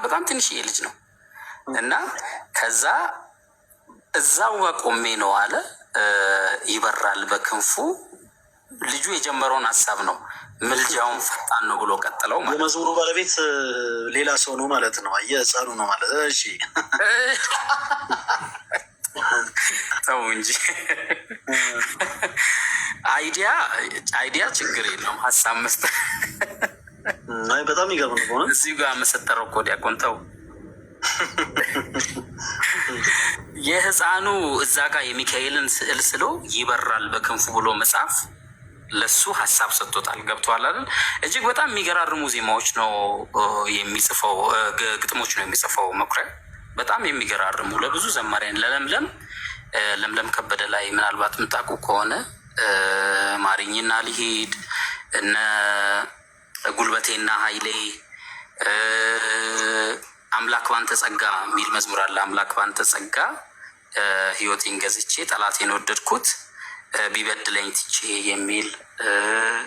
በጣም ትንሽዬ ልጅ ነው እና ከዛ እዛው ቆሜ ነው አለ ይበራል በክንፉ ልጁ የጀመረውን ሀሳብ ነው። ምልጃውን ፈጣን ነው ብሎ ቀጥለው ማለት የመዝሙሩ ባለቤት ሌላ ሰው ነው ማለት ነው። ህፃኑ ነው ማለት እሺ። ተው እንጂ አይዲያ ችግር የለውም ሀሳብ መስጠት። አይ በጣም ይገርም ነው። እዚሁ ጋር መሰጠረው እኮ ዲያቆን ተው። የህፃኑ እዛ ጋር የሚካኤልን ስዕል ስሎ ይበራል በክንፉ ብሎ መጽሐፍ ለሱ ሀሳብ ሰጥቶታል። ገብቶሃል አይደል? እጅግ በጣም የሚገራርሙ ዜማዎች ነው የሚጽፈው፣ ግጥሞች ነው የሚጽፈው መኩሪያ። በጣም የሚገራርሙ ለብዙ ዘማሪያን ለምለም ከበደ ላይ ምናልባት የምታውቁ ከሆነ ማሪኝና ሊሄድ እነ ጉልበቴና ኃይሌ አምላክ ባንተ ጸጋ የሚል መዝሙር አለ። አምላክ ባንተ ጸጋ ህይወቴን ገዝቼ ጠላቴን ወደድኩት ቢበድለኝ ትቼ የሚል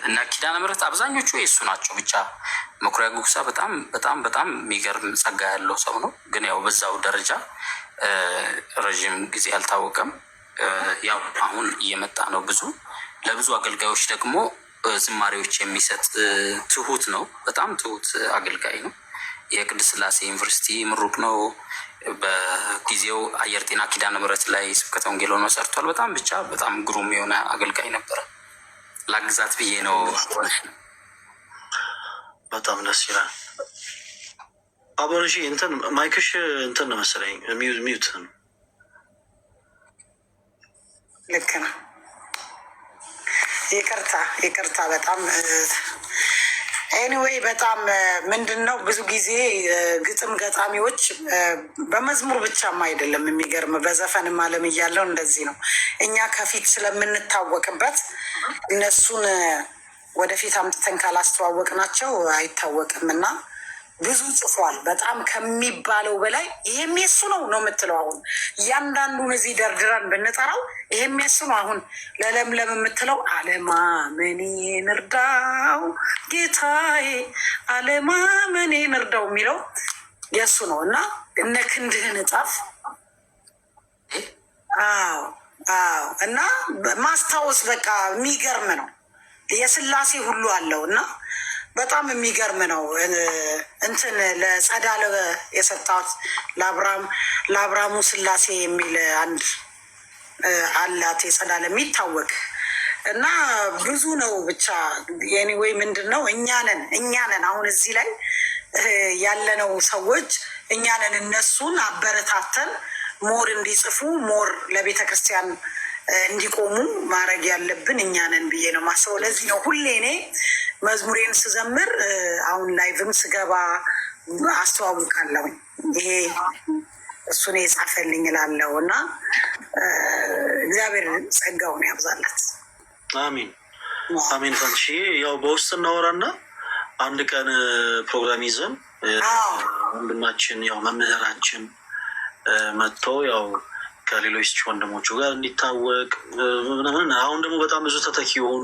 እና ኪዳነ ምሕረት አብዛኞቹ የእሱ ናቸው። ብቻ መኩሪያ ጉግሳ በጣም በጣም በጣም የሚገርም ጸጋ ያለው ሰው ነው። ግን ያው በዛው ደረጃ ረዥም ጊዜ አልታወቀም። ያው አሁን እየመጣ ነው። ለብዙ አገልጋዮች ደግሞ ዝማሬዎች የሚሰጥ ትሁት ነው። በጣም ትሁት አገልጋይ ነው። የቅድስት ሥላሴ ዩኒቨርሲቲ ምሩቅ ነው። በጊዜው አየር ጤና ኪዳነ ምሕረት ላይ ስብከተ ወንጌል ሆኖ ሰርቷል። በጣም ግሩም የሆነ አገልጋይ ነበረ። ላግዛት ብዬ ነው። በጣም ደስ ይላል። አቦነሺ እንትን ማይክሽ እንትን ነው መሰለኝ ሚዩት ነው። ልክ ነው። ይቅርታ በጣም ኤኒዌይ በጣም ምንድን ነው ብዙ ጊዜ ግጥም ገጣሚዎች በመዝሙር ብቻም አይደለም የሚገርም በዘፈንም ዓለም እያለው እንደዚህ ነው። እኛ ከፊት ስለምንታወቅበት እነሱን ወደፊት አምጥተን ካላስተዋወቅናቸው አይታወቅም እና ብዙ ጽፏል። በጣም ከሚባለው በላይ ይሄም የሱ ነው የምትለው። አሁን እያንዳንዱን እዚህ ደርድረን ብንጠራው ይሄም የሱ ነው። አሁን ለለምለም የምትለው አለማመኔን እርዳው ጌታዬ አለማመኔን እርዳው የሚለው የሱ ነው እና እነ ክንድህን እጣፍ እና ማስታወስ በቃ የሚገርም ነው። የስላሴ ሁሉ አለው እና በጣም የሚገርም ነው። እንትን ለጸዳለ የሰጣት ለአብርሃሙ ስላሴ የሚል አንድ አላት የጸዳለ የሚታወቅ እና ብዙ ነው። ብቻ ኤኒዌይ ምንድን ነው እኛ ነን አሁን እዚህ ላይ ያለነው ሰዎች እኛ ነን። እነሱን አበረታተን ሞር እንዲጽፉ ሞር ለቤተ ክርስቲያን እንዲቆሙ ማድረግ ያለብን እኛ ነን ብዬ ነው ማስበው። ለዚህ ነው ሁሌ እኔ መዝሙሬን ስዘምር አሁን ላይቭም ስገባ አስተዋውቃለሁኝ። ይሄ እሱን የጻፈልኝ እላለሁ እና እግዚአብሔር ጸጋውን ያብዛለት። አሚን አሚን። ፈንሺ ያው በውስጥ እናወራና አንድ ቀን ፕሮግራም ይዘን ወንድማችን ያው መምህራችን መጥቶ ያው ከሌሎች ወንድሞቹ ጋር እንዲታወቅ ምናምን። አሁን ደግሞ በጣም ብዙ ተተኪ የሆኑ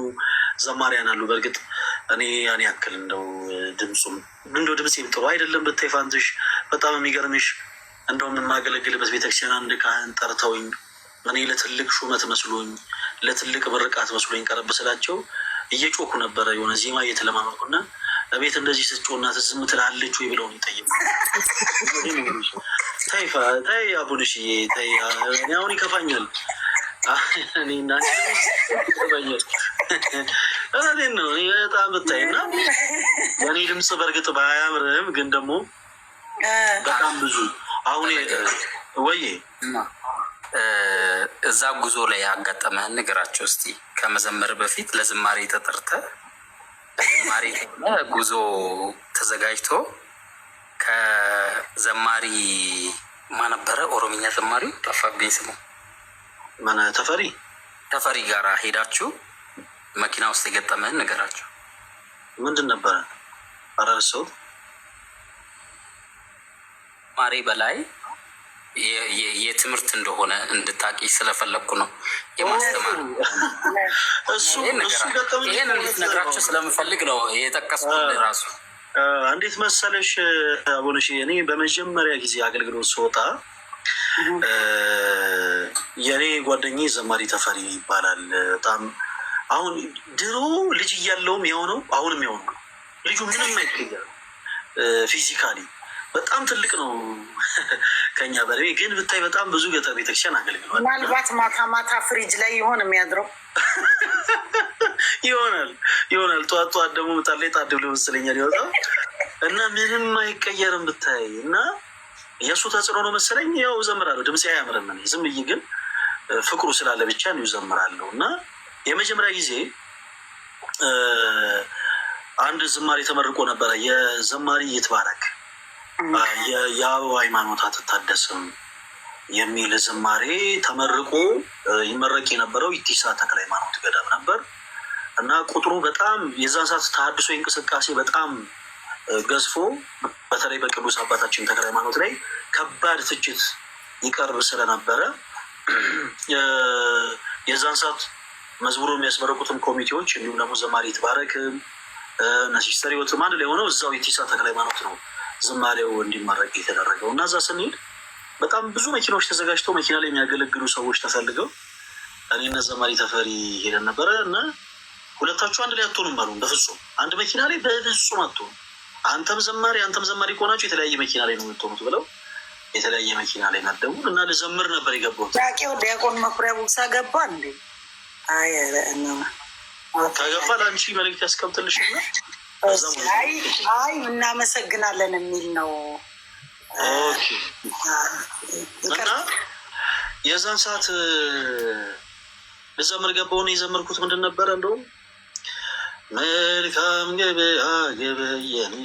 ዘማሪያን አሉ። በእርግጥ እኔ ያን ያክል እንደው ድምፄም ጥሩ አይደለም ብታይ ፋንትሽ፣ በጣም የሚገርምሽ እንደውም የማገለግልበት ቤተክርስቲያን አንድ ካህን ጠርተውኝ እኔ ለትልቅ ሹመት መስሎኝ ለትልቅ ምርቃት መስሎኝ ቀረብ ስላቸው እየጮኩ ነበረ። የሆነ ዜማ እየተለማመቁና ቤት እንደዚህ ስትጮና ዝም ትላለች ወይ ብለው ይጠይቁ። ታይ አቡንሽዬ ታይ፣ እኔ አሁን ይከፋኛል። እኔና እኔን ነው በጣም ብታይ እና የኔ ድምፅ በእርግጥ ባያምርም ግን ደግሞ በጣም ብዙ አሁን ወይ እዛ ጉዞ ላይ ያጋጠመህን ነገራቸው እስቲ። ከመዘመር በፊት ለዝማሬ ተጠርተ ለዝማሬ ጉዞ ተዘጋጅቶ ከዘማሪ ማን ነበረ? ኦሮምኛ ዘማሪ ጠፋብኝ ስሙ። ተፈሪ ጋር ሄዳችሁ መኪና ውስጥ የገጠመህን ነገራቸው። ምንድን ነበረ? አረሰው ማሬ በላይ የትምህርት እንደሆነ እንድታቂ ስለፈለግኩ ነው የማስተማር ይህን እንድትነግራቸው ስለምፈልግ ነው የጠቀስኩት ራሱ። እንዴት መሰለሽ አቡነሽ፣ እኔ በመጀመሪያ ጊዜ አገልግሎት ስወጣ የእኔ ጓደኛዬ ዘማሪ ተፈሪ ይባላል። በጣም አሁን ድሮ ልጅ እያለውም የሆነው አሁንም የሆነው ልጁ ምንም አይቀየር ፊዚካሊ በጣም ትልቅ ነው ከኛ በላይ ግን ብታይ በጣም ብዙ ገጠር ቤተክርስቲያን አገልግሏል። ምናልባት ማታ ማታ ፍሪጅ ላይ ይሆን የሚያድረው ይሆናል። ጠዋት ጠዋት ደግሞ ምጣድ ላይ ጣድ ብሎ መሰለኛል ይወጣው እና ምንም አይቀየርም ብታይ እና የእሱ ተጽዕኖ ነው መሰለኝ። ያው እዘምራለሁ፣ ድምፄ አያምርም ዝም ብዬ ግን ፍቅሩ ስላለ ብቻ ነው እዘምራለሁ። እና የመጀመሪያ ጊዜ አንድ ዝማሬ ተመርቆ ነበረ። የዘማሪ ይትባረክ የአበባ ሃይማኖት አትታደስም የሚል ዝማሬ ተመርቆ ይመረቅ የነበረው ኢቲሳ ተክለ ሃይማኖት ገዳም ነበር እና ቁጥሩ በጣም የዛን ሰዓት ተሐድሶ እንቅስቃሴ በጣም ገዝፎ በተለይ በቅዱስ አባታችን ተክለ ሃይማኖት ላይ ከባድ ትችት ይቀርብ ስለነበረ የዛን ሰዓት መዝሙሩ የሚያስመረቁትም ኮሚቴዎች እንዲሁም ደግሞ ዘማሪ ይትባረክ ሲስተር ህይወትም አንድ ላይ ሆነው እዛው ኢቲሳ ተክለ ሃይማኖት ነው ዝማሬው እንዲመረቅ የተደረገው እና እዛ ስንሄድ በጣም ብዙ መኪናዎች ተዘጋጅተው መኪና ላይ የሚያገለግሉ ሰዎች ተፈልገው እኔና ዘማሪ ተፈሪ ሄደን ነበረ እና ሁለታችሁ አንድ ላይ አትሆኑም አሉ። በፍጹም አንድ መኪና ላይ በፍጹም አትሆኑም፣ አንተም ዘማሪ ከሆናችሁ የተለያየ መኪና ላይ ነው የምትሆኑት ብለው የተለያየ መኪና ላይ ናደቡ እና ልዘምር ነበር የገባሁት። ዲያቆን መኩሪያ ቡክሳ ገባ እንዴ? ከገባ ለአንቺ መልዕክት ያስቀምጥልሽ እና አይ እናመሰግናለን የሚል ነው። እና የዛን ሰዓት ልዘምር ገባሁ። የዘመርኩት ምንድን ነበረ? እንደውም መልካም ገበያ ገበየን፣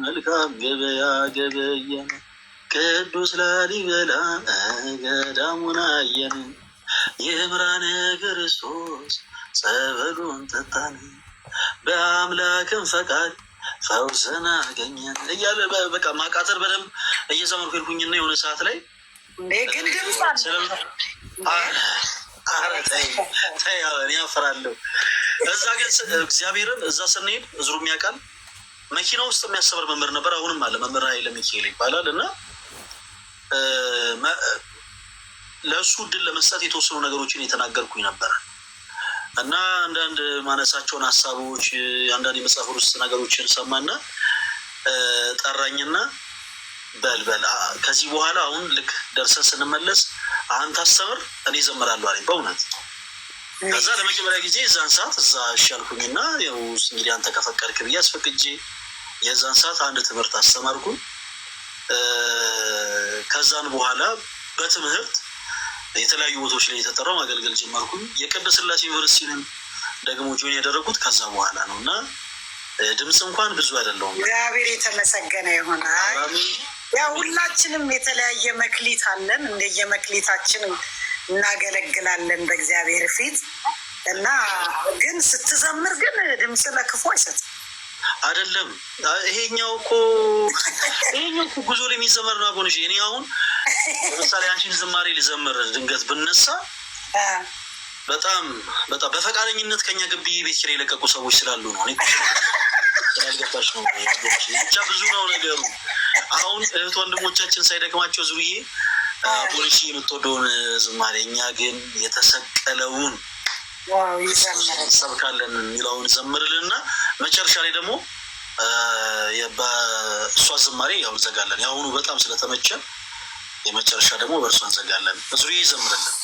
መልካም ገበያ ገበየን፣ ቅዱስ ላሊበላ ገዳሙን አየን፣ የምራነ ክርስቶስ ጸበሉን ጠጣን፣ በአምላክም ፈቃድ ፈውስን አገኘን እያለ በቃ ማቃተር በደንብ እየዘመርኩ ሄድኩኝና የሆነ ሰዓት ላይ ግን ድምፅ ያፈራለሁ። እዛ ግን እግዚአብሔርን እዛ ስንሄድ እዝሩ የሚያውቃል መኪና ውስጥ የሚያስተምር መምህር ነበር። አሁንም አለ መምህር ኃይለ ሚካኤል ይባላል እና ለእሱ እድል ለመስጠት የተወሰኑ ነገሮችን የተናገርኩኝ ነበረ እና አንዳንድ ማነሳቸውን ሀሳቦች አንዳንድ የመጽሐፍ ውስጥ ነገሮችን ሰማና ጠራኝና በልበል ከዚህ በኋላ አሁን ልክ ደርሰን ስንመለስ አንተ አስተምር እኔ እዘምራለሁ አለኝ በእውነት። ከዛ ለመጀመሪያ ጊዜ የዛን ሰዓት እዛ እሻልኩኝና ያው እንግዲህ አንተ ከፈቀድክ ብዬ አስፈቅጄ የዛን ሰዓት አንድ ትምህርት አስተማርኩኝ። ከዛን በኋላ በትምህርት የተለያዩ ቦታዎች ላይ የተጠራው ማገልገል ጀመርኩኝ። የቅድስት ሥላሴ ዩኒቨርሲቲንም ደግሞ ጆይን ያደረጉት ከዛ በኋላ ነው እና ድምፅ እንኳን ብዙ አይደለውም። እግዚአብሔር የተመሰገነ ይሆናል። ያው ሁላችንም የተለያየ መክሊት አለን፣ እንደየመክሊታችን እናገለግላለን በእግዚአብሔር ፊት እና ግን ስትዘምር ግን ድምፅ ለክፉ አይሰጥም አይደለም። ይሄኛው እኮ ጉዞ ላይ የሚዘመር ነው አቦንሽ። እኔ አሁን ለምሳሌ አንቺን ዝማሬ ልዘምር ድንገት ብነሳ በጣም በፈቃደኝነት ከኛ ግቢ ቤት ኪራይ የለቀቁ ሰዎች ስላሉ ነው። ስላልገባሽ ነው ብቻ ብዙ ነው ነገሩ። አሁን እህት ወንድሞቻችን ሳይደክማቸው ዙዬ ፖሊሲ የምትወደውን ዝማሬ እኛ ግን የተሰቀለውን ሰብካለን የሚለውን ዘምርልና መጨረሻ ላይ ደግሞ በእሷ ዝማሬ ያው እንዘጋለን። የአሁኑ በጣም ስለተመቸን የመጨረሻ ደግሞ በእርሷ እንዘጋለን። ዙዬ ይዘምርልን።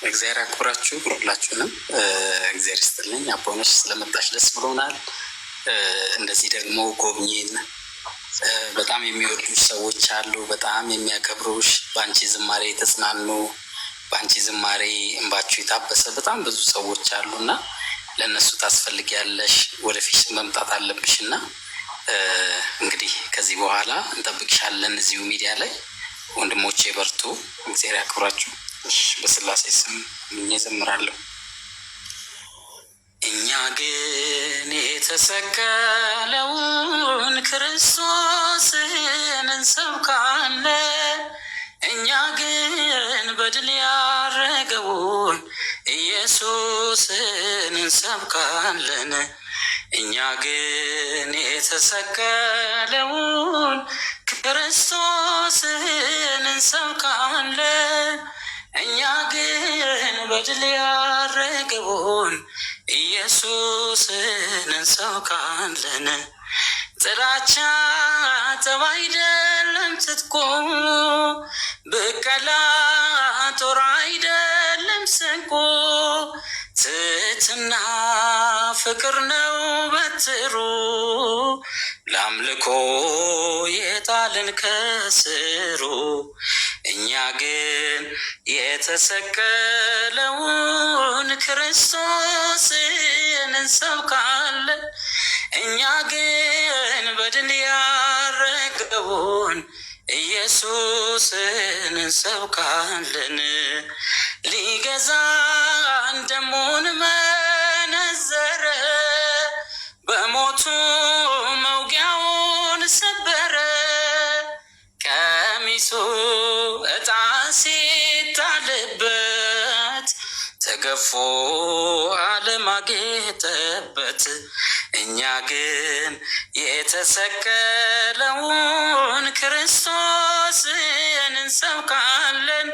እግዚአብሔር አክብራችሁ ሁላችሁንም እግዚአብሔር ይስጥልኝ። አቦነሽ ስለመጣሽ ደስ ብሎናል። እንደዚህ ደግሞ ጎብኚን በጣም የሚወዱሽ ሰዎች አሉ፣ በጣም የሚያከብሩሽ፣ በአንቺ ዝማሬ የተጽናኑ፣ በአንቺ ዝማሬ እንባችሁ የታበሰ በጣም ብዙ ሰዎች አሉ እና ለእነሱ ታስፈልጊያለሽ፣ ወደፊት መምጣት አለብሽ እና እንግዲህ ከዚህ በኋላ እንጠብቅሻለን እዚሁ ሚዲያ ላይ። ወንድሞቼ በርቱ፣ እግዚአብሔር ያክብራችሁ። በስላሴ ስም እዘምራለሁ። እኛ ግን የተሰቀለውን ክርስቶስን እንሰብካለን። እኛ ግን በድል ያረገውን ኢየሱስን እንሰብካለን። እኛ ግን የተሰቀለውን ክርስቶስን እንሰብካለን። እኛ ግን በድል ያረገውን ኢየሱስን እንሰብካለን። ጥላቻ ጠብ አይደለም ትጥቁ፣ ብቀላ ጦር አይደለም ስንቁ፣ ትሕትና ፍቅር ነው በትሩ፣ ለአምልኮ የጣልን ከስሩ። እኛ ግን የተሰቀለውን ክርስቶስን እንሰብካለን። እኛ ግን በድል ያረገውን ኢየሱስን እንሰብካለን። ሊገዛን ደሙን መነዘረ፣ በሞቱ መውጊያውን ሰበረ። ቀሚሱ ዕጣ ሲጣልበት ተገፎ ዓለም አጌጠበት። እኛ ግን የተሰቀለውን ክርስቶስን እንሰብካለን።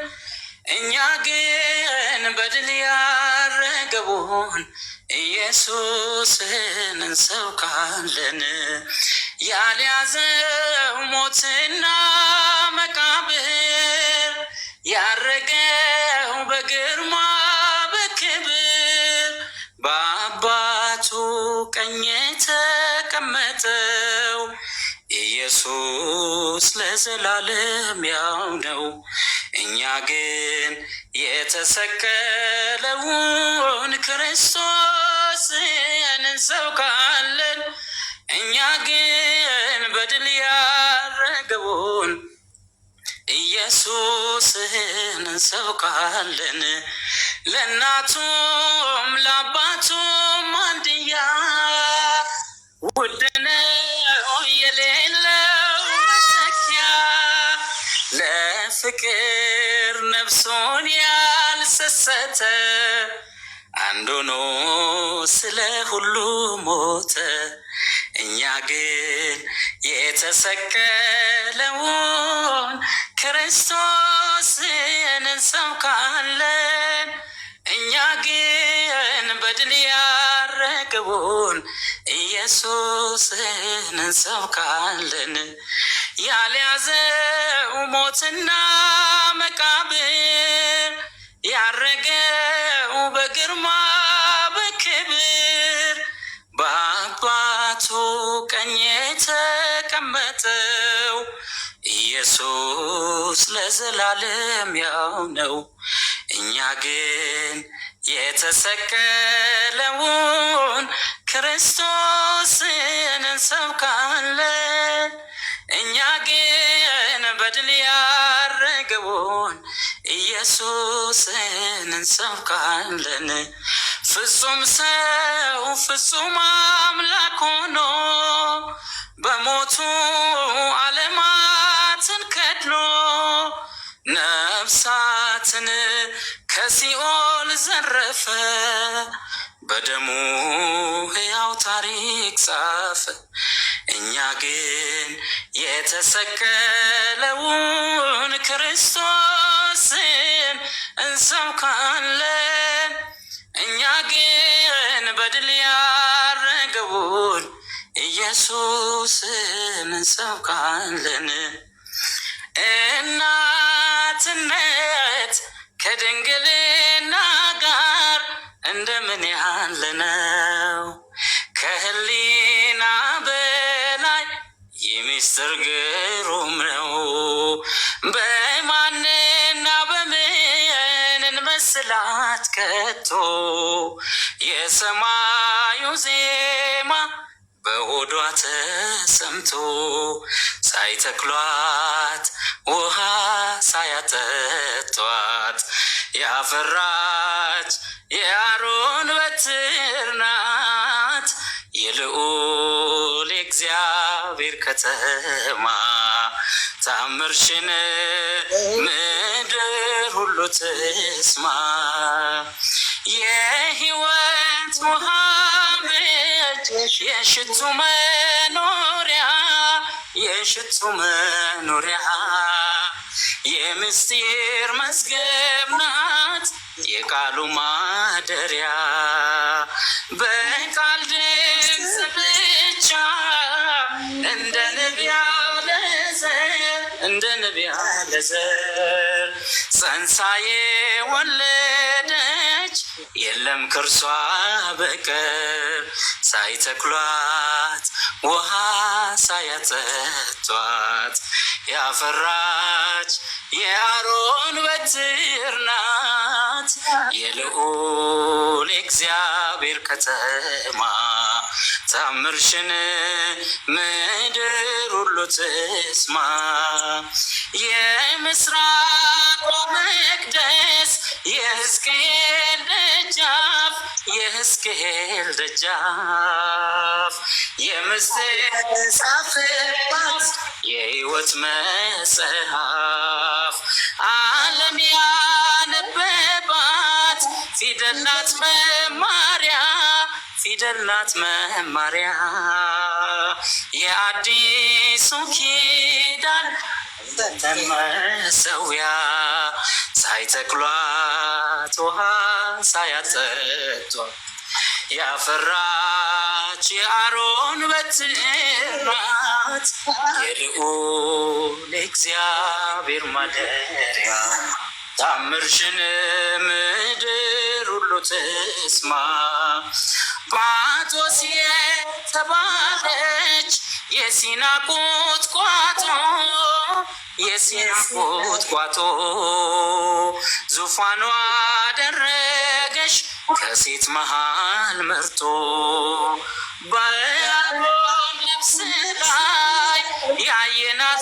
እኛ ግን በድል ያረገውን ኢየሱስን እንሰብካለን። ያልያዘው ሞትና መቃብር፣ ያረገው በግርማ በክብር፣ በአባቱ ቀኝ የተቀመጠው ኢየሱስ ለዘላለም ያው ነው። እኛ ግን የተሰቀለውን ክርስቶስን እንሰብካለን። እኛ ግን በድል ያረገውን ኢየሱስን እንሰብካለን። ለእናቱም ለአባቱም አንድያ ውድ ነው የሌለው መተኪያ፣ ለፍቅር ነፍሱን ያልሰሰተ፣ አንድ ሆኖ ስለ ሁሉ ሞተ። እኛ ግን የተሰቀለውን ክርስቶስን እንሰብካለን። እኛ ግን በድል ያረገውን ኢየሱስን እንሰብካለን። ያልያዘው ሞትና መቃብር፣ ያረገው በግርማ በክብር፣ በአባቱ ቀኝ የተቀመጠው ኢየሱስ ለዘላለም ያው ነው። እኛ ግን የተሰቀለውን ክርስቶስን እንሰብካለን። እኛ ግን በድል ያረገውን ኢየሱስን እንሰብካለን። ፍጹም ሰው ፍጹም አምላክ ሆኖ በሞቱ ዓለማትን ከድኖ፣ ነፍሳትን ከሲኦል ዘረፈ፣ በደሙ ሕያው ታሪክ ጻፈ። እኛ ግን የተሰቀለውን ክርስቶስን እንሰብካለን። እኛ ግን በድል ያረገውን ኢየሱስን እንሰብካለን። እናትነት ከድንግልና ጋር እንደምን ያለ ነው! ከህሊና በላይ የሚስጥር ግሩም ነው። በማንና በምን እንመስላት ከቶ? የሰማዩ ዜማ በሆዷ ተሰምቶ፣ ሳይተክሏት ውሃ ሳያጠጧት ያፈራች የአሮን በትር ናት። የልዑል እግዚአብሔር ከተማ ታምርሽን ምድር ሁሉ ትስማ። የህይወት ውሃ ምንጭ የሽቱ መኖሪያ የሽቱ መኖሪያ የምስጢር መዝገብ ናት የቃሉ ማደሪያ በቃል ድምፅ ብቻ እንደ ነቢያ ለዘር ጸንሳ የወለደች የለም ከርሷ በቀር ሳይተክሏት ውሃ ሳያጠጧት ያፈራች የአሮን በትር ናት የልዑል እግዚአብሔር ከተማ ታምርሽን ምድር ሁሉ ትስማ። የምስራቁ መቅደስ የሕዝቅኤል ደጃፍ የምስጢር ጻፍባት የሕይወት መጽሐፍ ዓለም ያነበባት ፊደል ናት መማሪያ የአዲሱ ኪዳን መሰዊያ ሳይተክሏት ውሃ ሳያጠጧት ያፈራች የአሮን በትር ናት የልዑል እግዚአብሔር ማደሪያ ታምርሽን ምድር ሁሉ ትስማ። ጳጦስ የተባለች የሲና ቁጥቋጦ ዙፋኗ አደረገሽ ከሴት መሃል መርጦ በአሮን ልብስ ላይ ያየናት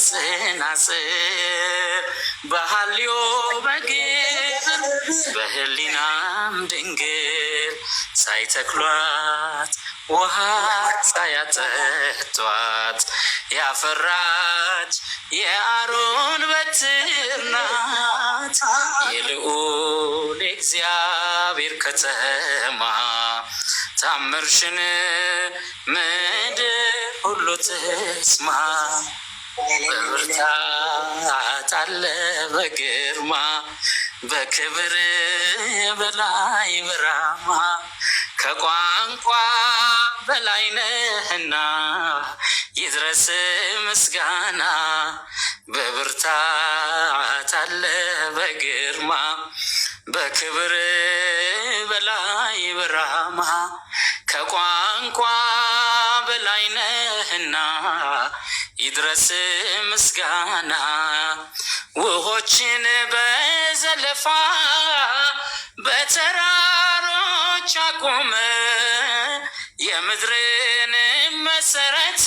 ጽናጽል በሐልዮ በግብር በህሊናም ድንግል ሳይተክሏት ውሃ ሳያጠጧት ያፈራች የአሮን በትር ናት የልዑል እግዚአብሔር ከተማ ታምርሽን ምድር ሁሉ ትስማ። በብርታት አለ በግርማ በክብር በላይ በራማ ከቋንቋ በላይ ነህና ይድረስ ምስጋና። በብርታት አለ በግርማ በክብር በላይ በራማ ከቋንቋ በላይ ነህና ይድረስ ምስጋና። ውሆችን በዘለፋ በተራሮች አቆመ የምድርን መሰረት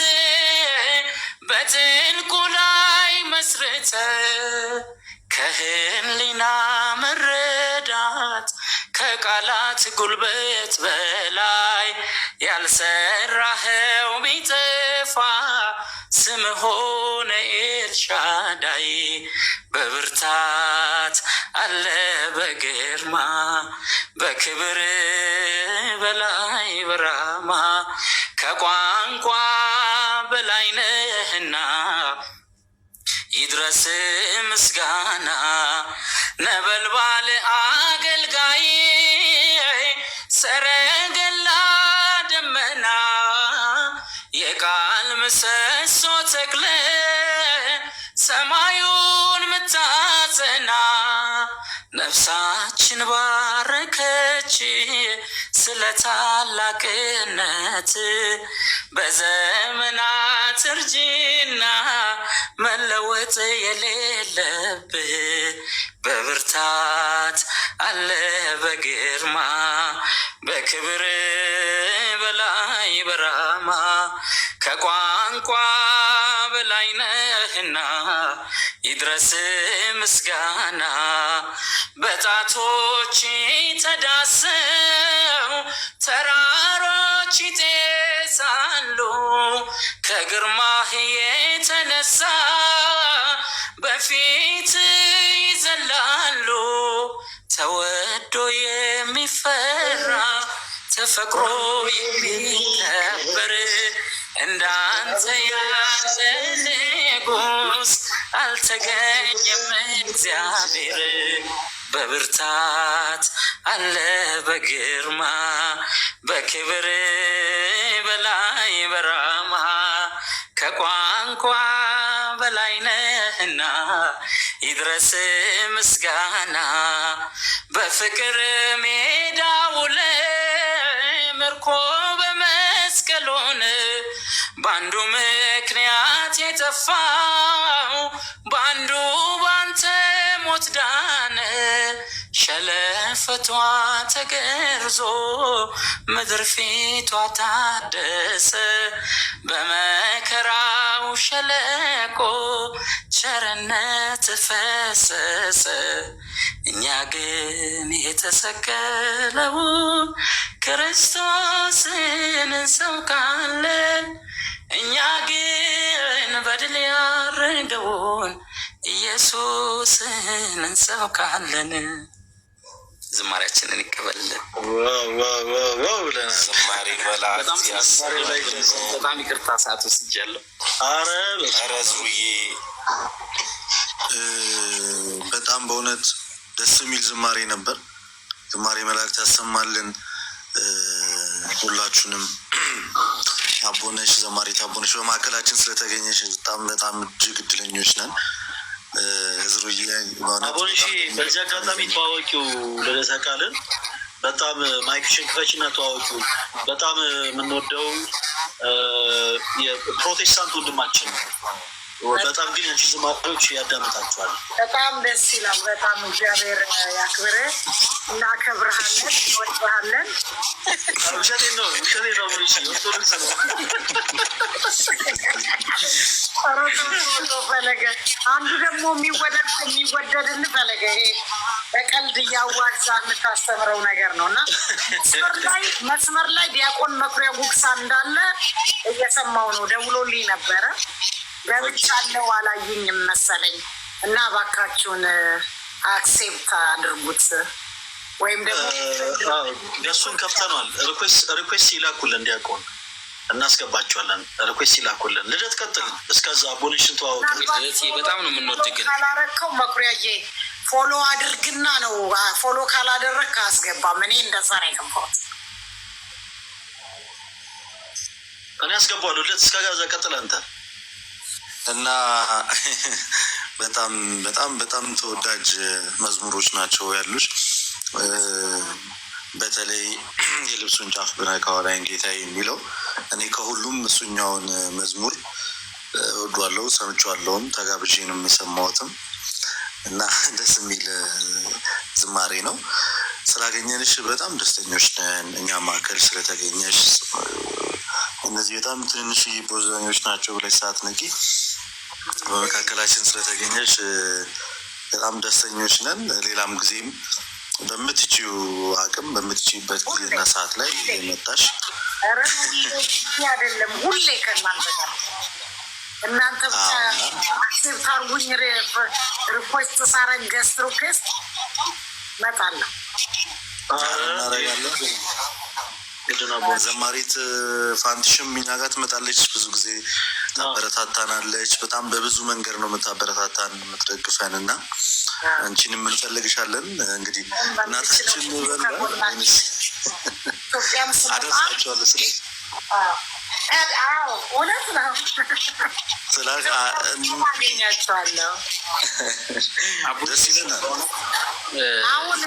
በጥልቁ ላይ መስርተ ከህሊና መረዳት ከቃላት ጉልበት በላይ ያልሰራኸው ቢጠፋ ስም ሆነ ኤልሻዳይ። በብርታት አለ በግርማ በክብር በላይ በራማ ከቋንቋ በላይ ነህና ይድረስ ምስጋና። ነበልባል አገልጋይ ሰረገላ ደመና የቃል ምሰሶ ተክለ ሰማዩን ምታጸና ነፍሳችን ባረከች ስለ ታላቅነት በዘመናት እርጅና መለወጥ የሌለብህ በብርታት አለ በግርማ በክብር በላይ በራማ ከቋንቋ በላይ ነህና ይድረስ ምስጋና። በጣቶች ተዳሰው ተራሮች ይጤሳሉ ከግርማህ የተነሳ በፊት ይዘላሉ ሁሉ ተወዶ የሚፈራ ተፈቅሮ የሚከበር እንዳንተ ያለ ንጉሥ አልተገኘም እግዚአብሔር። በብርታት አለ በግርማ በክብር በላይ በራማ ከቋንቋ በላይ ነህና ይድረስ ምስጋና። በፍቅር ሜዳ ውለ ምርኮ በመስቀሉን በአንዱ ምክንያት የጠፋው በአንዱ ባንተ ሞት ዳነ። ሸለፈቷ ተገርዞ ምድር ፊቷ ታደሰ። በመከራው ሸለቆ ቸርነት ፈሰሰ። እኛ ግን የተሰቀለውን ክርስቶስን እንሰብካለን። እኛ ግን በድል ያረገውን ኢየሱስን እንሰብካለን። ዝማሬያችንን ይቀበልልን። ዝማሬ መላእክት በጣም ይቅርታ ሰዓት ወስጃለሁ። ኧረ ዙዬ በጣም በእውነት ደስ የሚል ዝማሬ ነበር። ዝማሬ መላእክት ያሰማልን ሁላችሁንም። አቦነሽ ዘማሪት አቦነሽ በማዕከላችን ስለተገኘሽ በጣም እጅግ እድለኞች ነን። ዝሩዬ አቦነሽ በዚህ አጋጣሚ ተዋወቂው ልደታ ቃልን በጣም ማይክሽን ክፈችና ተዋወቂው። በጣም የምንወደው የፕሮቴስታንት ወንድማችን ነው። በጣም ግን አንቺ ዝማሬዎች ያዳምጣችኋል። በጣም ደስ ይላል። በጣም እግዚአብሔር ያክብር። እናከብርሃለን፣ እንወድሃለን። ውሸቴን ነው ኦርቶዶክስ ነው። ፈለገ አንዱ ደግሞ የሚወደድን ፈለገ። ይሄ በቀልድ እያዋዛ የምታስተምረው ነገር ነው እና መስመር ላይ ዲያቆን መኩሪያ ጉግሳ እንዳለ እየሰማው ነው። ደውሎልኝ ነበረ። ገብቻለሁ አላዩኝም መሰለኝ እና እባካችሁን አክሴፕት አድርጉት ወይም ደግሞ እሱን ከፍተነዋል። ሪኩዌስት ይላኩልን ዲያቆን እናስገባቸዋለን። ሪኩዌስት ይላኩልን። ልደት ቀጥል። እስከዛ አቦነሽን ተዋወቅ። በጣም ነው የምንወድ። ግን ካላረከው መኩሪያዬ ፎሎ አድርግና ነው። ፎሎ ካላደረግ ካስገባም እኔ እንደዛ ነው የገባሁት። እኔ አስገባዋለሁ። ልደት እስከዛ ቀጥል አንተ እና በጣም በጣም በጣም ተወዳጅ መዝሙሮች ናቸው ያሉሽ። በተለይ የልብሱን ጫፍ ብነካው ላይ ጌታ የሚለው እኔ ከሁሉም እሱኛውን መዝሙር ወዷለው፣ ሰምቼዋለሁም፣ ተጋብዤንም የሰማሁትም እና ደስ የሚል ዝማሬ ነው። ስላገኘንሽ በጣም ደስተኞች ነን። እኛ ማዕከል ስለተገኘሽ እነዚህ በጣም ትንንሽ ቦዘኞች ናቸው ብለሽ ሳትነቂ በመካከላችን ስለተገኘሽ በጣም ደስተኞች ነን። ሌላም ጊዜም በምትችው አቅም በምትችይበት ጊዜና ሰዓት ላይ መጣሽ። አይደለም ሁሌ ከእናንተ ጋር እናንተ ብቻ አክሴፕት አርጉኝ። ሪፖስት ሳረግ ገስት ሪኩዌስት እመጣለሁ። እናደርጋለን። ዘማሪት ፋንትሽም እኛ ጋር ትመጣለች። ብዙ ጊዜ ታበረታታናለች። በጣም በብዙ መንገድ ነው የምታበረታታን የምትደግፈን እና አንቺንም እንፈልግሻለን። እንግዲህ እናታችን አደርሳቸዋለሁ። እውነት ነው አገኛቸዋለሁ። ደስ ይለናል። አሁን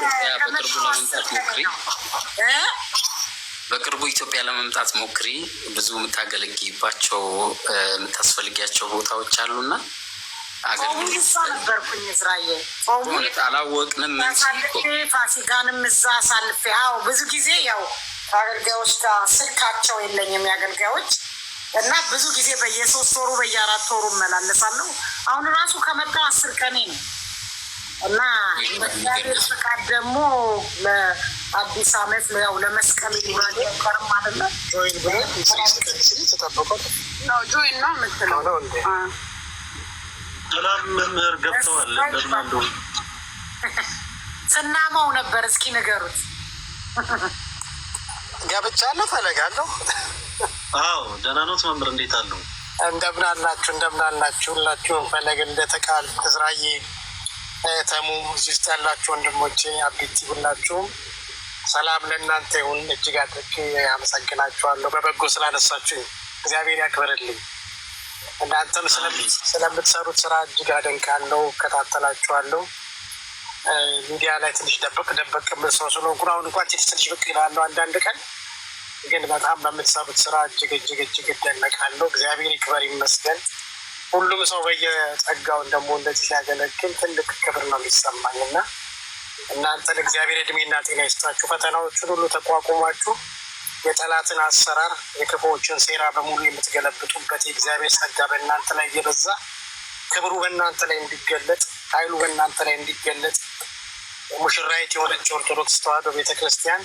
በቅርቡ ኢትዮጵያ ለመምጣት ሞክሪ። ብዙ የምታገለግይባቸው የምታስፈልጊያቸው ቦታዎች አሉና ነበርኩኝ። እስራዬ አላወቅንም። ፋሲካንም እዛ አሳልፌ ብዙ ጊዜ ያው ከአገልጋዮች ጋር ስልካቸው የለኝም የአገልጋዮች እና ብዙ ጊዜ በየ3 ወሩ በየ4 ወሩ እመላለሳለሁ። አሁን ራሱ ከመጣ 10 ቀኔ ነው እና በእግዚአብሔር ፍቃድ ደግሞ ለአዲስ ዓመት ያው ለመስቀል ይውራል ቀርም አይደለ ጆይን ነው የምትለው። ሰላም መምህር ገብተዋል። በርናንዶ ስናማው ነበር። እስኪ ንገሩት። ገብቻለሁ፣ ፈለጋለሁ። አዎ ደህና ኖት መምህር፣ እንዴት አሉ? እንደምን አላችሁ? እንደምን አላችሁ? ሁላችሁም ፈለግ እንደተቃል እዝራዬ፣ ተሙ፣ እዚህ ውስጥ ያላችሁ ወንድሞቼ፣ አቢቲ፣ ሁላችሁም ሰላም ለእናንተ ይሁን። እጅግ አድርጌ አመሰግናችኋለሁ። በበጎ ስላነሳችሁ እግዚአብሔር ያክብርልኝ። እናንተም ስለምትሰሩት ስራ እጅግ አደንቃለሁ፣ እከታተላችኋለሁ። ሚዲያ ላይ ትንሽ ደበቅ የምሰው ስለሆንኩ አሁን እንኳን ትንሽ ብቅ ይላለሁ አንዳንድ ቀን፣ ግን በጣም በምትሰሩት ስራ እጅግ እደነቃለሁ። እግዚአብሔር ይክበር ይመስገን። ሁሉም ሰው በየጸጋውን ደግሞ እንደዚህ ሲያገለግል ትልቅ ክብር ነው የሚሰማኝ እና እናንተን እግዚአብሔር እድሜና ጤና ይስጣችሁ። ፈተናዎችን ሁሉ ተቋቁሟችሁ የጠላትን አሰራር የክፉዎችን ሴራ በሙሉ የምትገለብጡበት የእግዚአብሔር ጸጋ በእናንተ ላይ እየበዛ ክብሩ በእናንተ ላይ እንዲገለጥ ኃይሉ በእናንተ ላይ እንዲገለጥ ሙሽራይት የሆነች ኦርቶዶክስ ተዋሕዶ ቤተክርስቲያን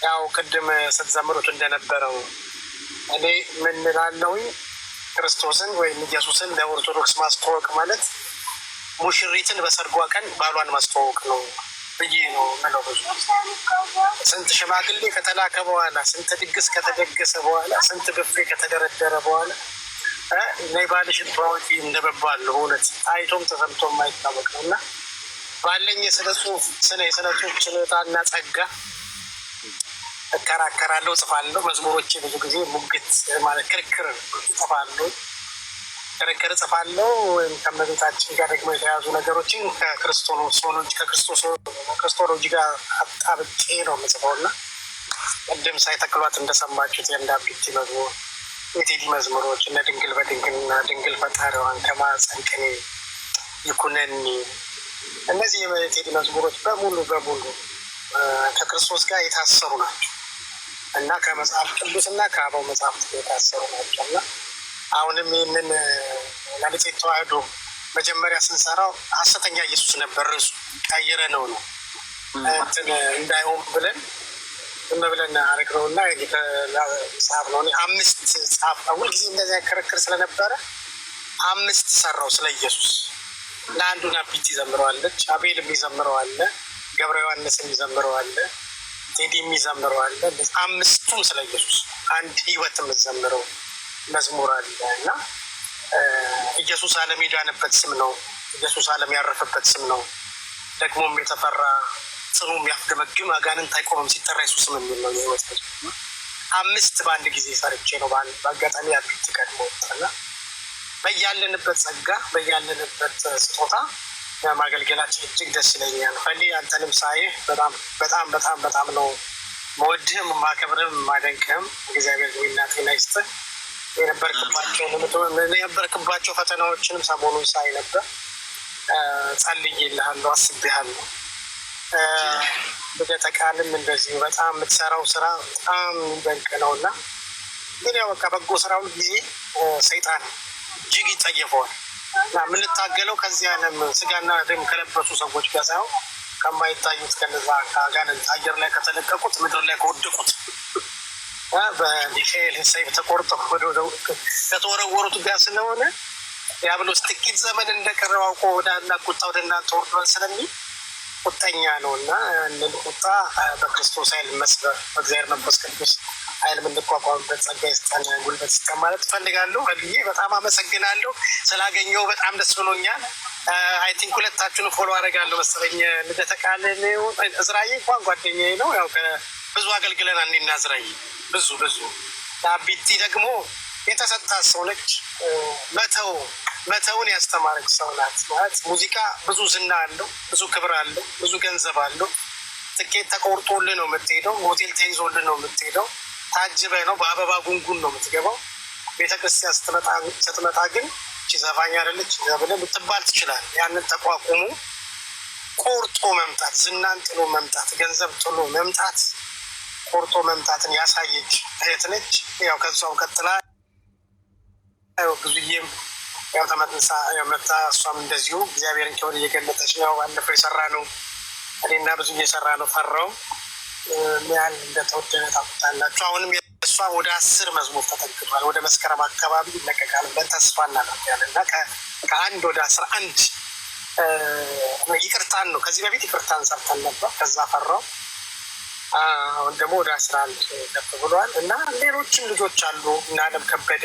ያው ቅድም ስትዘምሩት እንደነበረው እኔ ምን እላለሁኝ፣ ክርስቶስን ወይም ኢየሱስን ለኦርቶዶክስ ማስተዋወቅ ማለት ሙሽሪትን በሰርጓ ቀን ባሏን ማስተዋወቅ ነው ብዬ ነው ምለው። ብዙ ስንት ሽማግሌ ከተላከ በኋላ ስንት ድግስ ከተደገሰ በኋላ ስንት ብፌ ከተደረደረ በኋላ ናይ ባልሽን ተዋወቂ እንደመባል ነው። እውነት አይቶም ተሰምቶም የማይታወቅ ነው እና ባለኝ የስነ ጽሁፍ ችሎታና ጸጋ እከራከራለሁ፣ ጽፋለሁ። መዝሙሮቼ ብዙ ጊዜ ሙግት ማለት ክርክር ጽፋለሁ ወይም ከመቤታችን ጋር ደግሞ የተያዙ ነገሮችን ከክርስቶሎጂ ጋር አጣብቄ ነው የምጽፈው እና ቅድም ሳይተክሏት እንደሰማችሁት የእንዳቢቲ መዝሙር፣ የቴዲ መዝሙሮች እነ ድንግል በድንግልና ድንግል ፈጣሪዋን ከማፀን ቅኔ ይኩነኒ፣ እነዚህ የቴዲ መዝሙሮች በሙሉ ከክርስቶስ ጋር የታሰሩ ናቸው እና ከመጽሐፍ ቅዱስ እና ከአበው መጽሐፍት የታሰሩ ናቸው እና አሁንም ይህንን ለንጽሕት ተዋሕዶ መጀመሪያ ስንሰራው ሐሰተኛ ኢየሱስ ነበር ርዕሱ፣ ቀይረ ነው እንትን እንዳይሆን ብለን ብለን አረግነው እና ጻፍ ነው 5 ጻፍ ነው። ሁልጊዜ እንደዚያ ክርክር ስለነበረ 5 ሰራው ስለ ኢየሱስ። ለአንዱን አቢቲ ዘምረዋለች፣ አቤል የሚዘምረዋለ፣ ገብረ ዮሐንስ የሚዘምረዋለ፣ ቴዲ የሚዘምረዋለ። 5ቱም ስለ ኢየሱስ። አንድ ህይወት የምትዘምረው መዝሙር አለ እና ኢየሱስ ዓለም የዳነበት ስም ነው። ኢየሱስ ዓለም ያረፈበት ስም ነው። ደግሞም የተፈራ ጽኑ የሚያፍገመግም አጋንንት አይቆምም ሲጠራ ኢየሱስ ስም የሚል ነው የህይወት መዝሙር። 5 በአንድ ጊዜ ሰርቼ ነው በአጋጣሚ አቢት ቀድሞ ወጣና በያለንበት ጸጋ በያለንበት ስጦታ ማገልገላችን እጅግ ደስ ይለኛል። ፈሊ አንተንም ሳይህ በጣም ነው መወድህም ማከብርህም ማደንቅህም። እግዚአብሔር ጤና ይስጥህ። የነበርክባቸው ፈተናዎችንም ሰሞኑን ሳይ ነበር። ጸልዬልሃለሁ፣ አስቤሃለሁ። ልደተ ቃልም እንደዚሁ በጣም የምትሰራው ስራ በጣም የሚደንቅ ነው እና ግን ያው በቃ በጎ ስራውን ጊዜ ሰይጣን እጅግ ይጠየፈዋል እና የምንታገለው ከዚህ ዓለም ስጋና ደም ከለበሱ ሰዎች ጋር ሳይሆን ከማይታዩት ከነዛ ከአጋንንት አየር ላይ ከተለቀቁት ምድር ላይ ከወደቁት በሚካኤል ሰይፍ ተቆርጠው ከተወረወሩት ጋር ስለሆነ ዲያብሎስ ጥቂት ዘመን እንደቀረው አውቆ ወደ እናንተ ወርዷል ስለሚል ቁጠኛ ነው እና ያንን ቁጣ በክርስቶስ ኃይል መስበር በእግዚአብሔር መንፈስ ቅዱስ ኃይል የምንቋቋምበት ጸጋ ይስጠን፣ ጉልበት ይስጠን ማለት እፈልጋለሁ። ብዬ በጣም አመሰግናለሁ። ስላገኘው በጣም ደስ ብሎኛል። አይ ቲንክ ሁለታችሁን ፎሎ አደርጋለሁ መሰለኝ። ልደተ ቃል እዝራዬ እንኳን ጓደኛዬ ነው። ያው ብዙ አገልግለናል እኔና እዝራዬ ብዙ አቢቲ ደግሞ የተሰጣት ሰው ነች። መተውን ያስተማረች ሰው ናት። ማለት ሙዚቃ ብዙ ዝና አለው፣ ብዙ ክብር አለው፣ ብዙ ገንዘብ አለው። ትኬት ተቆርጦልህ ነው የምትሄደው፣ ሆቴል ተይዞልህ ነው የምትሄደው፣ ታጅበህ ነው፣ በአበባ ጉንጉን ነው የምትገባው። ቤተክርስቲያን ስትመጣ ግን ዘፋኝ አይደለች ብለህ ልትባል ትችላለህ። ያንን ተቋቁሞ ቆርጦ መምጣት፣ ዝናን ጥሎ መምጣት፣ ገንዘብ ጥሎ መምጣት፣ ቆርጦ መምጣትን ያሳየች እህት ነች። ያው ከዛው ቀጥላ ብዙዬም ያው ተመልሳ መታ እሷም እንደዚሁ እግዚአብሔርን ክብር እየገለጠች ነው። ባለፈው የሰራ ነው እኔና ብዙ እየሰራ ነው ፈራው ያህል እንደተወደነ ታውቃላችሁ። አሁንም እሷ ወደ 10 መዝሙር ተጠግቷል። ወደ መስከረም አካባቢ ይለቀቃል ብለን ተስፋ እናደርጋለን እና ከ1 ወደ 11 ይቅርታን ነው። ከዚህ በፊት ይቅርታን ሰርተን ነበር። ከዛ ፈራው አሁን ደግሞ ወደ 11 ከፍ ብሏል እና ሌሎችም ልጆች አሉ እና አለም ከበደ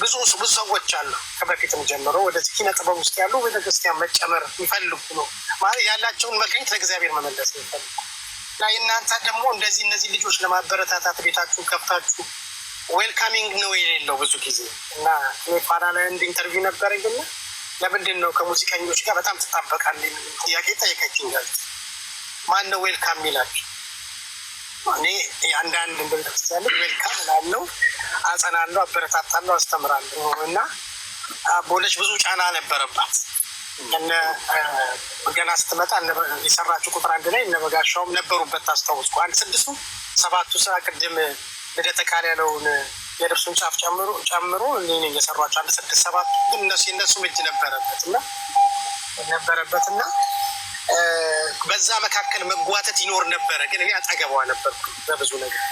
ብዙ ሰዎች አሉ ከበፊትም ጀምሮ ወደዚህ ኪነ ጥበብ ውስጥ ያሉ ቤተክርስቲያን መጨመር ይፈልጉ ነው ማለት ያላቸውን መክሊት ለእግዚአብሔር መመለስ ይፈልጉ እና የእናንተ ደግሞ እንደዚህ እነዚህ ልጆች ለማበረታታት ቤታችሁ ከፍታችሁ ዌልካሚንግ ነው የሌለው ብዙ ጊዜ እና ፋና ላይ አንድ ኢንተርቪው ነበረ ግን ለምንድን ነው ከሙዚቀኞች ጋር በጣም ትጣበቃለህ ጥያቄ ጠየቀችኝ ጋር ማን ነው ዌልካም የሚላችሁ? እኔ አንዳንድ ቤተክርስቲያን ዌልካም እላለሁ፣ አጸናለሁ፣ አበረታታለሁ፣ አስተምራለሁ እና ቦለች ብዙ ጫና ነበረባት። ገና ስትመጣ የሰራችሁ ቁጥር 1 ላይ እነ በጋሻውም ነበሩበት ታስታውስኩ። 1 6 7 ስራ ቅድም ልደተ ቃል ያለውን የልብሱን ጫፍ ጨምሮ እኔ የሰሯቸው 1 6 7 ግን የእነሱም እጅ ነበረበትና በዛ መካከል መጓተት ይኖር ነበረ። ግን እኔ አጠገቧ ነበርኩ፣ በብዙ ነገር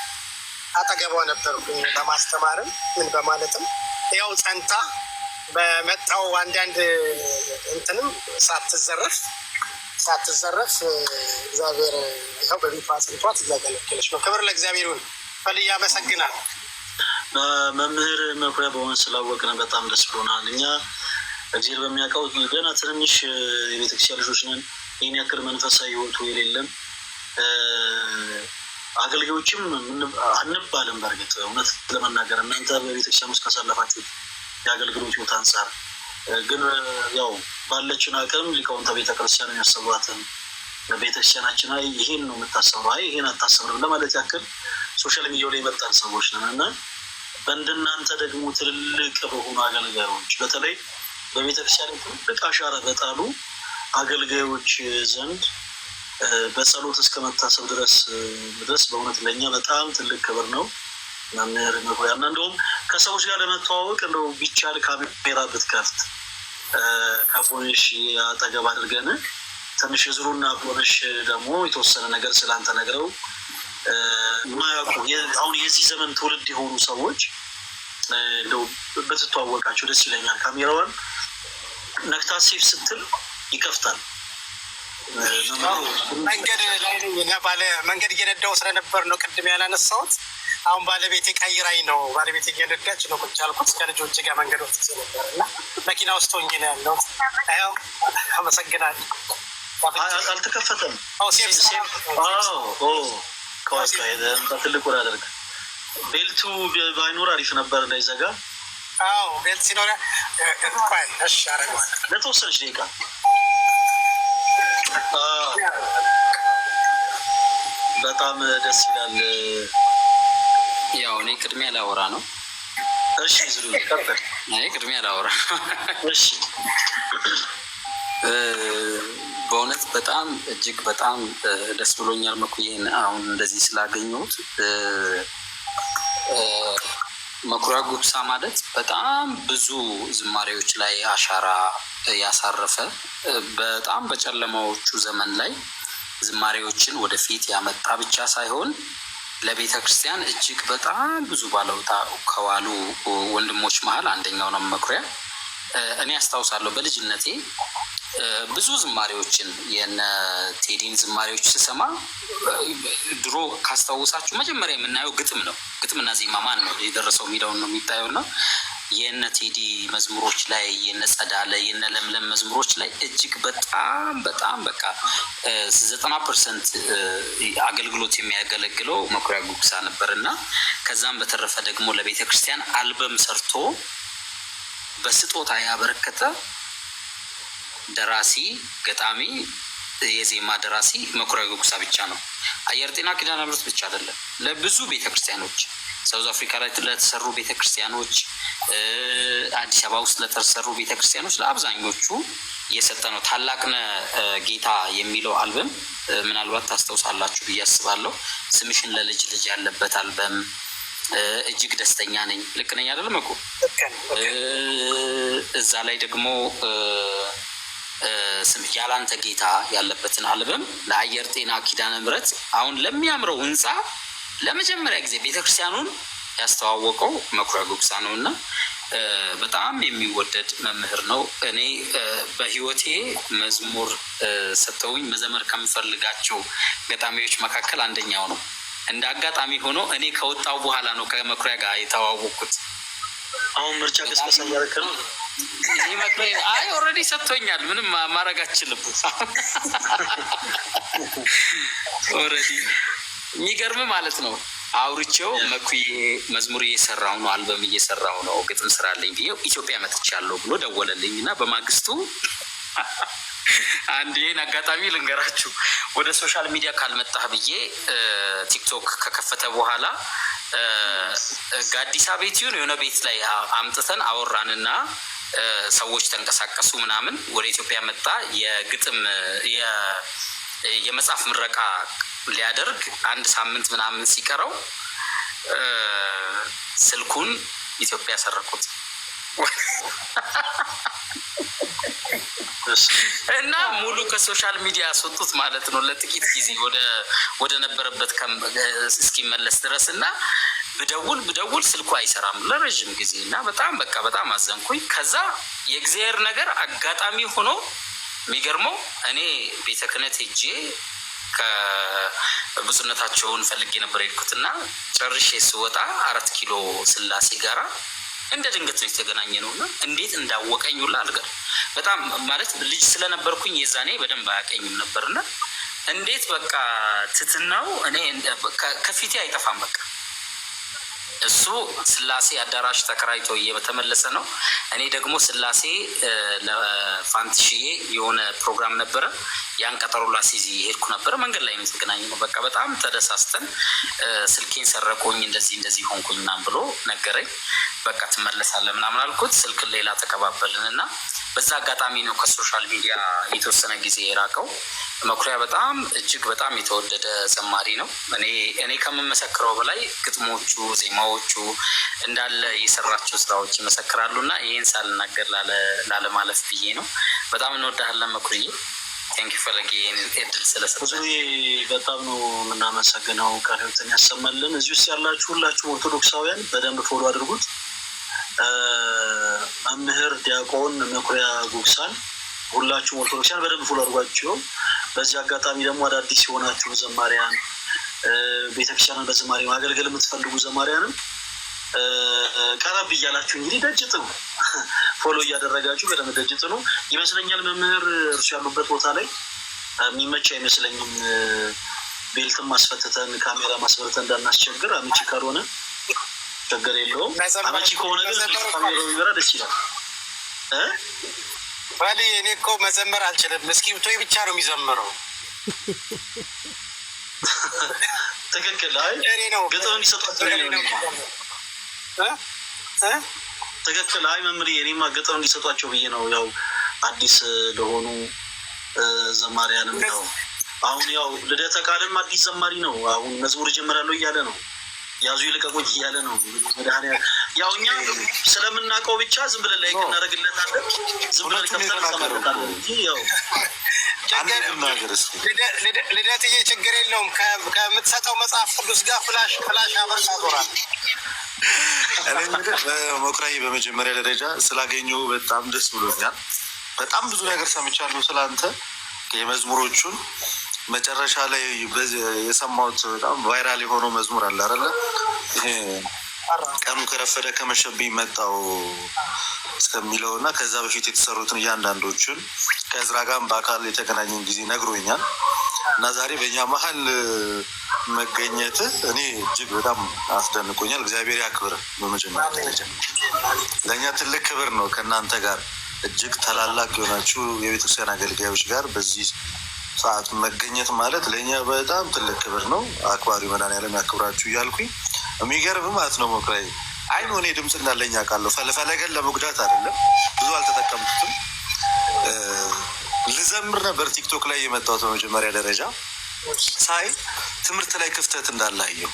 አጠገቧ ነበርኩ፣ በማስተማርም ምን በማለትም ያው ጸንታ በመጣው አንዳንድ እንትንም ሳትዘረፍ እግዚአብሔር ይኸው በቤቷ አጽንቷት እያገለገለች ነው። ክብር ለእግዚአብሔር ይሁን። ፈልያ ያመሰግናል። መምህር መኩሪያ በሆነ ስላወቅን በጣም ደስ ብሎናል። እኛ እግዚአብሔር በሚያውቀው ገና ትንንሽ የቤተክርስቲያን ልጆች ነን። ይህን ያክል መንፈሳዊ ህይወቱ የሌለን አገልጋዮችም አንባልም። በእርግጥ እውነት ለመናገር እናንተ በቤተክርስቲያን ውስጥ ካሳለፋችሁት የአገልግሎት ህይወት አንጻር ግን ያው ባለችን አቅም ሊቃውንተ ቤተክርስቲያን የሚያሰቧትን ቤተክርስቲያናችን አይ ይሄን ነው የምታሰብረው፣ አይ ይሄን አታሰብርም ለማለት ያክል ሶሻል ሚዲያው ላይ የመጣን ሰዎች ነን እና በእንደናንተ ደግሞ ትልልቅ በሆኑ አገልጋዮች በተለይ በቤተክርስቲያን ትልቅ አሻራ በጣሉ አገልጋዮች ዘንድ በጸሎት እስከ መታሰብ ድረስ በእውነት ለእኛ በጣም ትልቅ ክብር ነው። መምህር መኩሪያ እና እንደውም ከሰዎች ጋር ለመተዋወቅ እንደው ቢቻል ካሜራ ብትከፍት ከቦነሽ አጠገብ አድርገን ትንሽ ዝሩና ቦነሽ ደግሞ የተወሰነ ነገር ስላንተ ነግረው ማያውቁ አሁን የዚህ ዘመን ትውልድ የሆኑ ሰዎች እንደው በትተዋወቃቸው ደስ ይለኛል። ካሜራዋን ነክታ ሴፍ ስትል ይከፍታል። መንገድ ላይ መንገድ እየነዳው ስለነበር ነው ቅድም ያላነሳሁት። አሁን ባለቤቴ ቀይራኝ ነው፣ ባለቤቴ እየነዳች ነው ቁጭ ያልኩት። ከልጆች ጋር መንገድ ወጥቼ ነበር እና መኪና ውስጥ ሆኜ ነው ያለሁት። ያው አመሰግናለሁ። አልተከፈተም። ትልቁ አደርግ ቤልቱ ባይኖር አሪፍ ነበር እንዳይዘጋ። ቤልት ሲኖር ለተወሰነች ደቂቃ በጣም ደስ ይላል። ያው እኔ ቅድሚያ ላወራ ነው። እሺ ዝሩ ይከፈል። እኔ ቅድሚያ ላወራ ነው። እሺ በእውነት በጣም እጅግ በጣም ደስ ብሎኛል መኩዬን አሁን እንደዚህ ስላገኘሁት። መኩሪያ ጉግሳ ማለት በጣም ብዙ ዝማሬዎች ላይ አሻራ ያሳረፈ በጣም በጨለማዎቹ ዘመን ላይ ዝማሬዎችን ወደፊት ያመጣ ብቻ ሳይሆን ለቤተ ክርስቲያን እጅግ በጣም ብዙ ባለውለታ ከዋሉ ወንድሞች መሀል አንደኛው ነው መኩሪያ። እኔ አስታውሳለሁ በልጅነቴ ብዙ ዝማሬዎችን የነ ቴዲን ዝማሬዎች ስሰማ ድሮ ካስታውሳችሁ መጀመሪያ የምናየው ግጥም ነው። ግጥምና ዜማ ማን ነው የደረሰው የሚለውን ነው የሚታየው እና የነ ቴዲ መዝሙሮች ላይ የነ ጸዳለ የነ ለምለም መዝሙሮች ላይ እጅግ በጣም በቃ 90% አገልግሎት የሚያገለግለው መኩሪያ ጉግሳ ነበር እና ከዛም በተረፈ ደግሞ ለቤተ ክርስቲያን አልበም ሰርቶ በስጦታ ያበረከተ ደራሲ ገጣሚ የዜማ ደራሲ መኩሪያ ጉግሳ ብቻ ነው። አየር ጤና ኪዳነ ምሕረት ብቻ አይደለም፣ ለብዙ ቤተክርስቲያኖች ሳውዝ አፍሪካ ላይ ለተሰሩ ቤተክርስቲያኖች፣ አዲስ አበባ ውስጥ ለተሰሩ ቤተክርስቲያኖች ለአብዛኞቹ የሰጠ ነው። ታላቅነ ጌታ የሚለው አልበም ምናልባት ታስታውሳላችሁ ብዬ አስባለሁ። ስምሽን ለልጅ ልጅ ያለበት አልበም እጅግ ደስተኛ ነኝ። ልክ ነኝ አይደለም እኮ? እዛ ላይ ደግሞ ያላንተ ጌታ ያለበትን አልበም ለአየር ጤና ኪዳነ ምሕረት አሁን ለሚያምረው ህንፃ ለመጀመሪያ ጊዜ ቤተክርስቲያኑን ያስተዋወቀው መኩሪያ ጉግሳ ነው እና በጣም የሚወደድ መምህር ነው። እኔ በህይወቴ መዝሙር ሰጥተውኝ መዘመር ከምፈልጋቸው ገጣሚዎች መካከል አንደኛው ነው። እንደ አጋጣሚ ሆኖ እኔ ከወጣው በኋላ ነው ከመኩሪያ ጋር የተዋወቅኩት። አሁን ምርጫ ቅስቀሳ እያደረክ ነው? ይህ መኩሪያ አይ ኦልሬዲ ሰጥቶኛል። ምንም ማድረግ አልችልም። ኦልሬዲ የሚገርም ማለት ነው። አውርቼው መኩዬ መዝሙር እየሰራው ነው፣ አልበም እየሰራው ነው፣ ግጥም ስራለኝ ብዬ ኢትዮጵያ መጥቻለሁ ብሎ ደወለልኝ እና በማግስቱ አንድ ይህን አጋጣሚ ልንገራችሁ። ወደ ሶሻል ሚዲያ ካልመጣህ ብዬ ቲክቶክ ከከፈተ በኋላ ጋዲሳ ቤት ይሁን የሆነ ቤት ላይ አምጥተን አወራንና ሰዎች ተንቀሳቀሱ ምናምን። ወደ ኢትዮጵያ መጣ። የግጥም የመጽሐፍ ምረቃ ሊያደርግ አንድ ሳምንት ምናምን ሲቀረው ስልኩን ኢትዮጵያ ሰረቁት እና ሙሉ ከሶሻል ሚዲያ ያስወጡት ማለት ነው። ለጥቂት ጊዜ ወደ ነበረበት እስኪመለስ ድረስ እና ብደውል ስልኩ አይሰራም ለረዥም ጊዜ እና በጣም አዘንኩኝ። ከዛ የእግዚአብሔር ነገር አጋጣሚ ሆኖ የሚገርመው እኔ ቤተ ክህነት ሄጄ ከብፁዕነታቸውን ፈልጌ ነበር የሄድኩትና ጨርሼ ስወጣ 4 ኪሎ ስላሴ ጋራ እንደ ድንገት ነው የተገናኘ ነው እና እንዴት እንዳወቀኝ ሁላ አልገር በጣም ማለት ልጅ ስለነበርኩኝ የዛኔ በደንብ አያቀኝም ነበርና እንዴት በቃ ትትናው እኔ ከፊቴ አይጠፋም። በቃ እሱ ስላሴ አዳራሽ ተከራይቶ እየተመለሰ ነው። እኔ ደግሞ ስላሴ ለፋንትሽዬ የሆነ ፕሮግራም ነበረ፣ ያን ቀጠሮ ላስይዝ ሄድኩ ነበረ። መንገድ ላይ ነው የተገናኘ ነው። በቃ በጣም ተደሳስተን ስልኬን ሰረቆኝ እንደዚህ ሆንኩኝ ምናምን ብሎ ነገረኝ። በቃ ትመለሳለህ ምናምን አልኩት። ስልክ ሌላ ተቀባበልን እና በዛ አጋጣሚ ነው ከሶሻል ሚዲያ የተወሰነ ጊዜ የራቀው። መኩሪያ እጅግ በጣም የተወደደ ዘማሪ ነው። እኔ ከምመሰክረው በላይ ግጥሞቹ፣ ዜማዎቹ እንዳለ የሰራቸው ስራዎች ይመሰክራሉ እና ይህን ሳልናገር ላለማለፍ ብዬ ነው። በጣም እንወዳሃለን መኩሪዬ። ቴንክ ዩ ፈለጌ እድል ስለሰጠን። በጣም ነው የምናመሰግነው። ቃለ ሕይወትን ያሰማልን። እዚህ ውስጥ ያላችሁ ሁላችሁም ኦርቶዶክሳውያን በደንብ ፎሎ አድርጉት። መምህር ዲያቆን መኩሪያ ጉግሳን ሁላችሁም ኦርቶዶክሳውያን በደንብ ፎሎ አድርጓቸው። በዚህ አጋጣሚ ደግሞ አዳዲስ የሆናችሁ ዘማሪያን፣ ቤተክርስቲያንን በዘማሪ ማገልገል የምትፈልጉ ዘማሪያንም ቀረብ እያላችሁ እንግዲህ ደጅ ጥኑ፣ ፎሎ እያደረጋችሁ በደንብ ደጅ ጥኑ። ይመስለኛል መምህር እርሱ ያሉበት ቦታ ላይ የሚመች አይመስለኝም። ቤልትም ማስፈትተን ካሜራ ማስበርተን እንዳናስቸግር፣ አመቺ ካልሆነ ችግር የለውም። አመቺ ከሆነ ግን ካሜራ ቢበራ ደስ ይላል። ባሊ እኔ እኮ መዘመር አልችልም። እስክሪብቶ ብቻ ነው የሚዘምረው። ትክክል። አይ ግጥም እንዲሰጧቸው ትክክል። አይ መምህር እኔማ ግጥም እንዲሰጧቸው ብዬ ነው። ያው አዲስ ለሆኑ ዘማሪያንም ነው። አሁን ያው ልደተ ቃልም አዲስ ዘማሪ ነው። አሁን መዝሙር ጀምራለሁ እያለ ነው። ያዙ ይልቀቁኝ እያለ ነው። መድኃኒዓለም ያው እኛ ስለምናውቀው ብቻ ዝም ብለን ላይክ እናደርግለታለን። ዝም ብለን ከፍተን እንሰማለታለን እንጂ ያው ልደትዬ ችግር የለውም። ከምትሰጠው መጽሐፍ ቅዱስ ጋር ፍላሽ አበር ታዞራል። እኔ መኩሪያ በመጀመሪያ ደረጃ ስላገኘው በጣም ደስ ብሎኛል። በጣም ብዙ ነገር ሰምቻለሁ ስላንተ። የመዝሙሮቹን መጨረሻ ላይ የሰማሁት በጣም ቫይራል የሆነው መዝሙር አለ አይደለ? ይሄ ቀኑ ከረፈደ ከመሸብኝ መጣው እስከሚለው እና ከዛ በፊት የተሰሩትን እያንዳንዶቹን ከእዝራ ጋር በአካል የተገናኘን ጊዜ ነግሮኛል እና ዛሬ በእኛ መሀል መገኘት እኔ እጅግ በጣም አስደንቆኛል። እግዚአብሔር ያክብር። በመጀመሪያ ደረጃ ለእኛ ትልቅ ክብር ነው ከእናንተ ጋር እጅግ ታላላቅ የሆናችሁ የቤተክርስቲያን አገልጋዮች ጋር በዚህ ሰዓት መገኘት ማለት ለእኛ በጣም ትልቅ ክብር ነው። አክባሪ መድኃኒዓለም ያክብራችሁ እያልኩኝ የሚገርም ማለት ነው። መኩሪያ አይኑ እኔ ድምፅ እንዳለኝ አውቃለሁ። ፈለገን ለመጉዳት አይደለም፣ ብዙ አልተጠቀምኩትም። ልዘምር ነበር ቲክቶክ ላይ የመጣሁት በመጀመሪያ ደረጃ ሳይ ትምህርት ላይ ክፍተት እንዳላየው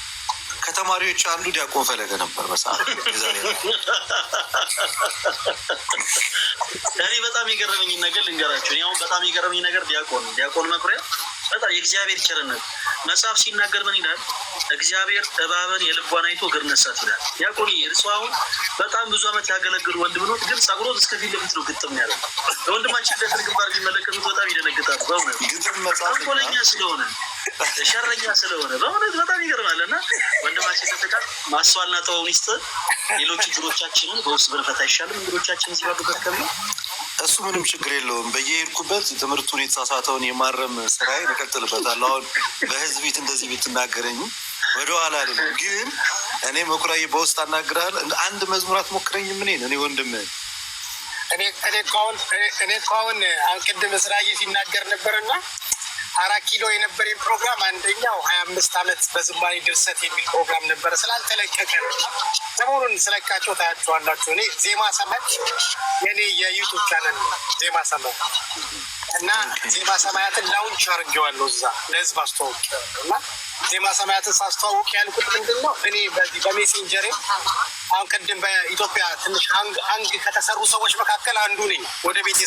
ከተማሪዎች አንዱ ዲያቆን ፈለገ ነበር በሰዓት የዛሬ እኔ በጣም የገረመኝ ነገር ልንገራችሁ። አሁን በጣም የገረመኝ ነገር ዲያቆን መኩሪያ በጣም የእግዚአብሔር ቸርነት መጽሐፍ ሲናገር ምን ይላል? እግዚአብሔር እባብን የልቧን አይቶ እግር ነሳት ይላል። ያቆኒ እርሱ አሁን በጣም ብዙ ዓመት ያገለግሉ ወንድም ነው፣ ግን ጸጉሮት እስከ ፊት ለፊት ነው ግጥም ያለው። ለወንድማችን ገትር ግንባር ቢመለከቱት በጣም ይደነግጣሉ። በእውነት ተንኮለኛ ስለሆነ ሸረኛ ስለሆነ በእውነት በጣም ይገርማል። እና ወንድማችን ከተቃል ማስተዋልና ጥበቡን ይስጥ። ሌሎች ችግሮቻችንን በውስጥ ብንፈታ አይሻልም? እንግዶቻችን እዚህ ባሉበት ከ እሱ ምንም ችግር የለውም። በየሄድኩበት ትምህርቱን የተሳሳተውን የማረም ስራዬን እቀጥልበታለሁ። አሁን በህዝብ ቤት እንደዚህ ብትናገረኝ ወደኋላ አይደለም። ግን እኔ መኩራዬ በውስጥ አናግርሃል። አንድ መዝሙራት ሞክረኝ። ምን እኔ ወንድም እኔ ከአሁን ቅድም ስራዬ ሲናገር ነበርና 4 ኪሎ የነበረኝ ፕሮግራም አንደኛው 25 ዓመት በዝማሬ ድርሰት የሚል ፕሮግራም ነበረ። ስላልተለቀቀ ሰሞኑን ስለቃቸው ታያቸዋላችሁ። እኔ ዜማ ሰማያት የኔ የዩቱብ ቻናል ዜማ ሰማያት እና ዜማ ሰማያትን ላውንች አድርጌዋለሁ። እዛ ለህዝብ አስተዋውቅ እና ዜማ ሰማያትን ሳስተዋውቅ ያልኩት ምንድን ነው? እኔ በዚህ በሜሴንጀሬ አሁን ቅድም በኢትዮጵያ ትንሽ አንግ ከተሰሩ ሰዎች መካከል አንዱ ነኝ። ወደ ቤት